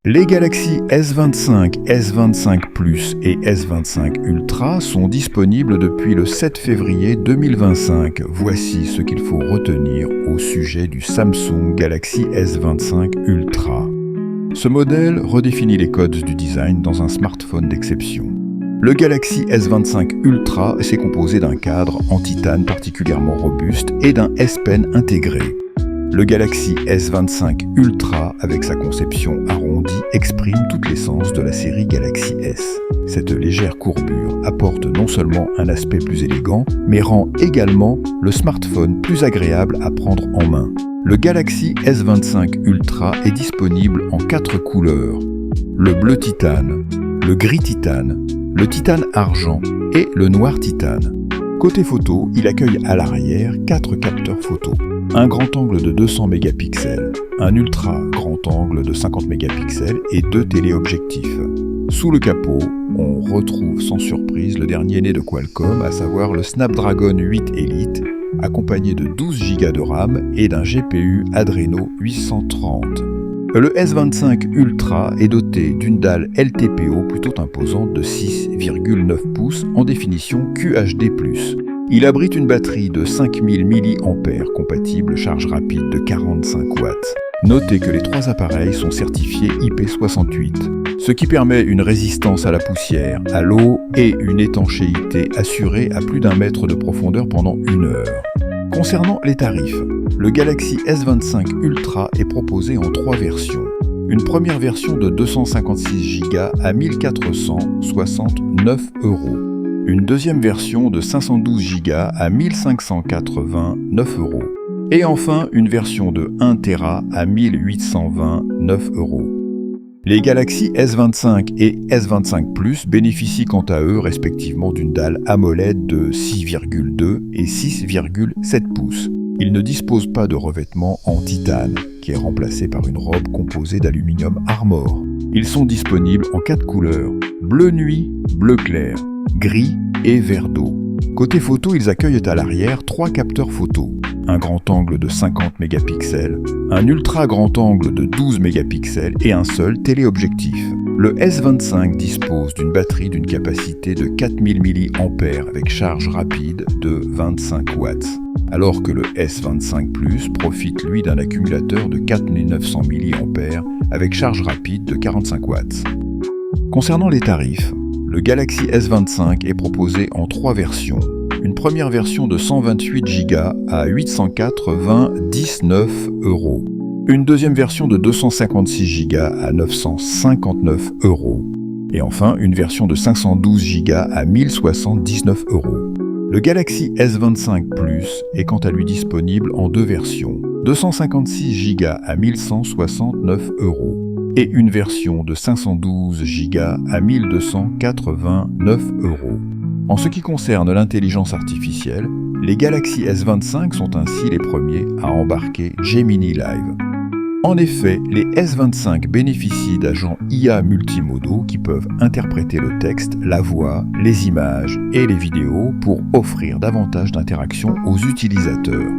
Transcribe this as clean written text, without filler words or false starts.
Les Galaxy S25, S25 Plus et S25 Ultra sont disponibles depuis le 7 février 2025. Voici ce qu'il faut retenir au sujet du Samsung Galaxy S25 Ultra. Ce modèle redéfinit les codes du design dans un smartphone d'exception. Le Galaxy S25 Ultra s'est composé d'un cadre en titane particulièrement robuste et d'un S Pen intégré. Le Galaxy S25 Ultra, avec sa conception arrondie, exprime toute l'essence de la série Galaxy S. Cette légère courbure apporte non seulement un aspect plus élégant, mais rend également le smartphone plus agréable à prendre en main. Le Galaxy S25 Ultra est disponible en 4 couleurs: le bleu titane, le gris titane, le titane argent et le noir titane. Côté photo, il accueille à l'arrière 4 capteurs photo. Un grand angle de 200 mégapixels, un ultra grand angle de 50 mégapixels et 2 téléobjectifs. Sous le capot, on retrouve sans surprise le dernier né de Qualcomm, à savoir le Snapdragon 8 Elite, accompagné de 12 Go de RAM et d'un GPU Adreno 830. Le S25 Ultra est doté d'une dalle LTPO plutôt imposante de 6,9 pouces en définition QHD+. Il abrite une batterie de 5000 mAh compatible charge rapide de 45 watts. Notez que les 3 appareils sont certifiés IP68, ce qui permet une résistance à la poussière, à l'eau et une étanchéité assurée à plus d'1 mètre de profondeur pendant 1 heure. Concernant les tarifs, le Galaxy S25 Ultra est proposé en 3 versions. Une première version de 256 Go à 1469 €. Une deuxième version de 512 Go à 1589 €. Et enfin, une version de 1 Tera à 1829 €. Les Galaxy S25 et S25 Plus bénéficient quant à eux respectivement d'une dalle AMOLED de 6,2 et 6,7 pouces. Ils ne disposent pas de revêtement en titane, qui est remplacé par une robe composée d'aluminium Armor. Ils sont disponibles en 4 couleurs: bleu nuit, bleu clair, gris et vert d'eau. Côté photo, ils accueillent à l'arrière 3 capteurs photo. Un grand angle de 50 mégapixels, un ultra grand angle de 12 mégapixels et un seul téléobjectif. Le S25 dispose d'une batterie d'une capacité de 4000 mAh avec charge rapide de 25 watts, alors que le S25 Plus profite lui d'un accumulateur de 4900 mAh avec charge rapide de 45 watts. Concernant les tarifs, le Galaxy S25 est proposé en 3 versions. Une première version de 128 Go à 899 €. Une deuxième version de 256 Go à 959 €. Et enfin, une version de 512 Go à 1079 €. Le Galaxy S25 Plus est quant à lui disponible en 2 versions. 256 Go à 1169 € et une version de 512 Go à 1289 €. En ce qui concerne l'intelligence artificielle, les Galaxy S25 sont ainsi les premiers à embarquer Gemini Live. En effet, les S25 bénéficient d'agents IA multimodaux qui peuvent interpréter le texte, la voix, les images et les vidéos pour offrir davantage d'interactions aux utilisateurs.